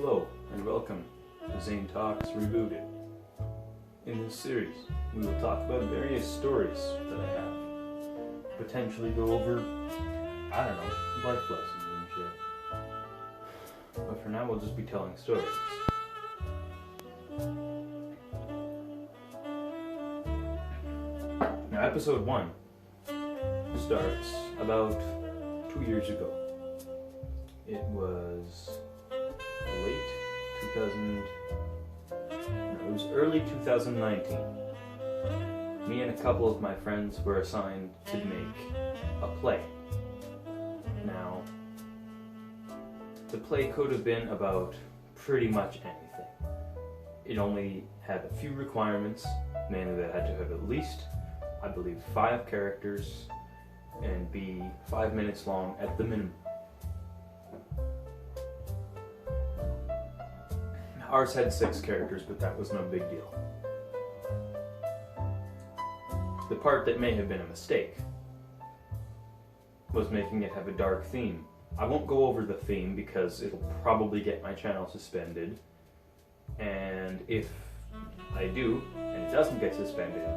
Hello, and welcome to Zane Talks Rebooted. In this series, we will talk about various stories that I have. Potentially go over, life lessons and shit. But for now, we'll just be telling stories. Now, episode 1 starts about 2 years ago. It was it was early 2019. Me and a couple of my friends were assigned to make a play. Now, the play could have been about pretty much anything. It only had a few requirements, mainly that it had to have at least, I believe, 5 characters and be 5 minutes long at the minimum. Ours had 6 characters, but that was no big deal. The part that may have been a mistake was making it have a dark theme. I won't go over the theme because it'll probably get my channel suspended, and if I do, and it doesn't get suspended,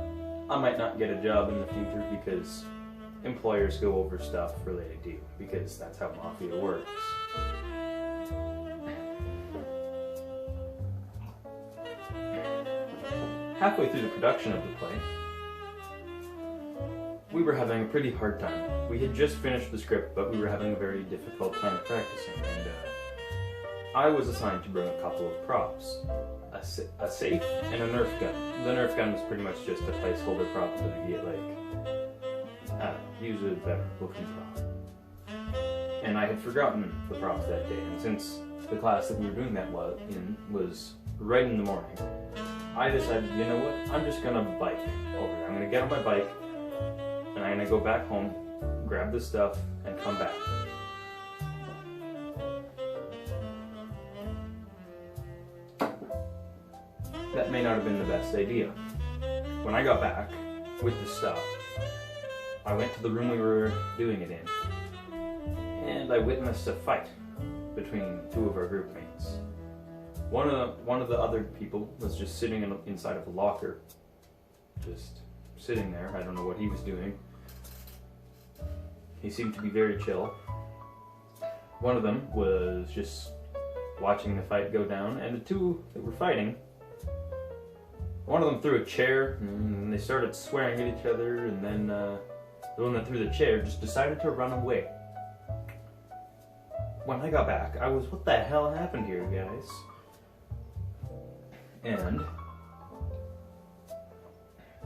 I might not get a job in the future because employers go over stuff related to you, because that's how Mafia works. Halfway through the production of the play, we were having a pretty hard time. We had just finished the script, but we were having a very difficult time practicing, and I was assigned to bring a couple of props. A safe and a Nerf gun. The Nerf gun was pretty much just a placeholder prop so we get, use a better looking prop. And I had forgotten the props that day, and since the class that we were doing that was right in the morning, I decided, you know what, I'm just gonna bike over there. I'm gonna get on my bike, and I'm gonna go back home, grab the stuff, and come back. That may not have been the best idea. When I got back with the stuff, I went to the room we were doing it in, and I witnessed a fight between 2 of our group mates. One of the other people was just sitting inside of a locker, just sitting there. I don't know what he was doing. He seemed to be very chill. One of them was just watching the fight go down, and the 2 that were fighting, one of them threw a chair, and they started swearing at each other, and then the one that threw the chair just decided to run away. When I got back, I was, what the hell happened here, guys? And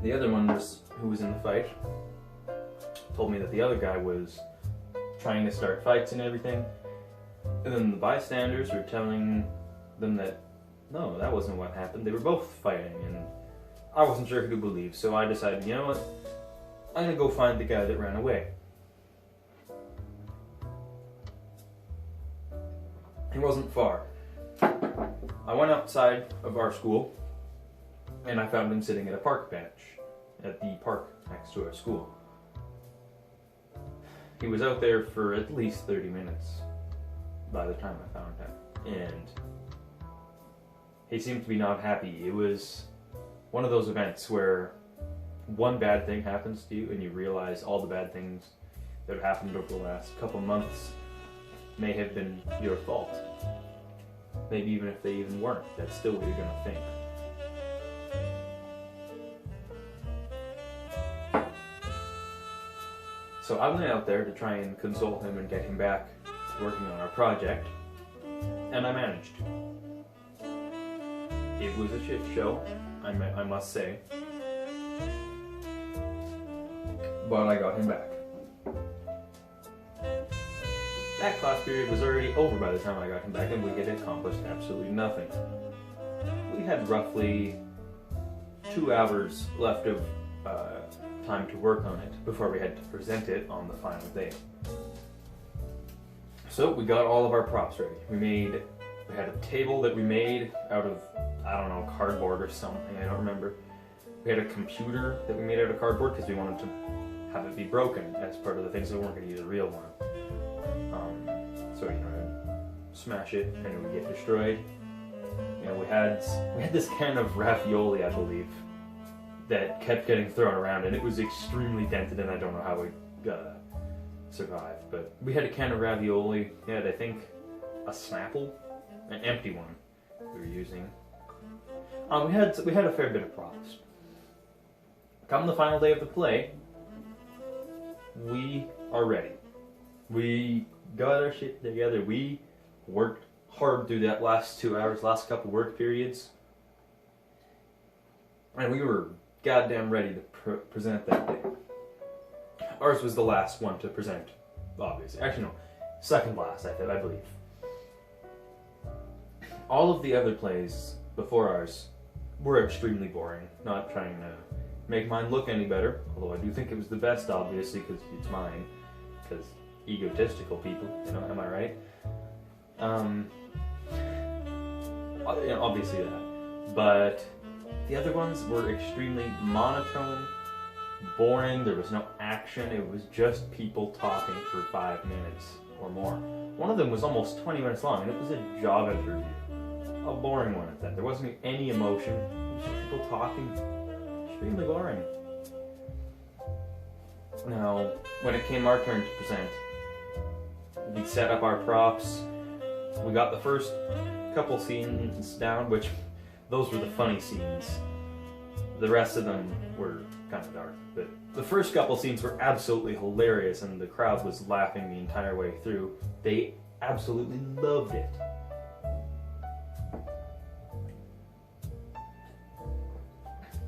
the other one who was in the fight told me that the other guy was trying to start fights and everything, and then the bystanders were telling them that no, that wasn't what happened. They were both fighting, and I wasn't sure who to believe, so I decided, you know what, I'm gonna go find the guy that ran away. He wasn't far. I went outside of our school, and I found him sitting at a park bench at the park next to our school. He was out there for at least 30 minutes by the time I found him, and he seemed to be not happy. It was one of those events where one bad thing happens to you and you realize all the bad things that have happened over the last couple months may have been your fault. Maybe even if they even weren't, that's still what you're gonna think. So I went out there to try and console him and get him back to working on our project, and I managed. It was a shit show, I must say, but I got him back. That class period was already over by the time I got him back, and we had accomplished absolutely nothing. We had roughly 2 hours left of time to work on it before we had to present it on the final day. So we got all of our props ready. We had a table that we made out of, I don't know, cardboard or something, I don't remember. We had a computer that we made out of cardboard because we wanted to have it be broken as part of the thing, so we weren't going to use a real one. So, smash it and it would get destroyed. You know, we had this can of ravioli, I believe, that kept getting thrown around, and it was extremely dented, and I don't know how it survived. But we had a can of ravioli. We had, I think, a Snapple, an empty one we were using. We had a fair bit of props. Come the final day of the play, we are ready. We got our shit together. We worked hard through that last 2 hours, last couple work periods, and we were goddamn ready to present that day. Ours was the last one to present, obviously. Actually, no, second last, I believe. All of the other plays before ours were extremely boring. Not trying to make mine look any better, although I do think it was the best, obviously, because it's mine. Because egotistical people, you know, am I right? Obviously that. But the other ones were extremely monotone, boring. There was no action. It was just people talking for 5 minutes or more. One of them was almost 20 minutes long, and it was a job interview. A boring one at that. There wasn't any emotion. It was just people talking. Extremely boring. Now, when it came our turn to present, we set up our props. We got the first couple scenes down, which those were the funny scenes. The rest of them were kind of dark, but the first couple scenes were absolutely hilarious, and the crowd was laughing the entire way through. They absolutely loved it.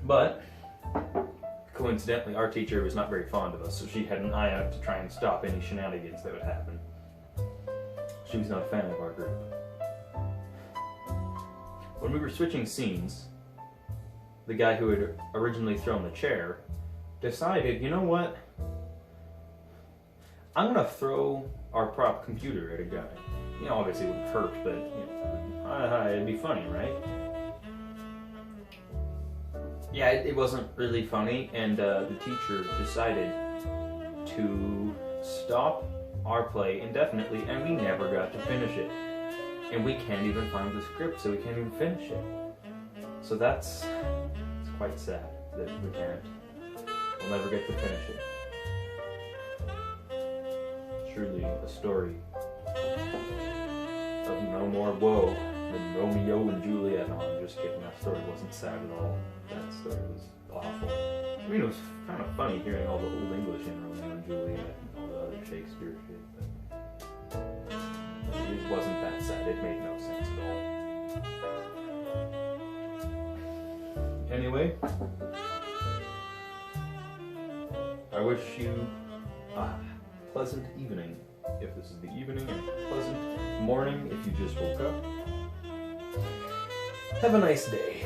But coincidentally, our teacher was not very fond of us, so she had an eye out to try and stop any shenanigans that would happen. She was not a fan of our group. When we were switching scenes, the guy who had originally thrown the chair decided, you know what? I'm gonna throw our prop computer at a guy. You know, obviously it wouldn't hurt, but you know, it'd be funny, right? Yeah, it wasn't really funny, and the teacher decided to stop our play indefinitely, and we never got to finish it. And we can't even find the script, so we can't even finish it. So it's quite sad that we can't. We'll never get to finish it. Truly a story of no more woe than Romeo and Juliet. No, I'm just kidding. That story wasn't sad at all. That story was awful. I mean, it was kind of funny hearing all the old English in Romeo and Juliet and all the other Shakespeare shit, but it wasn't that sad. It made no sense at all. Anyway, I wish you a pleasant evening if this is the evening, and a pleasant morning if you just woke up. Have a nice day.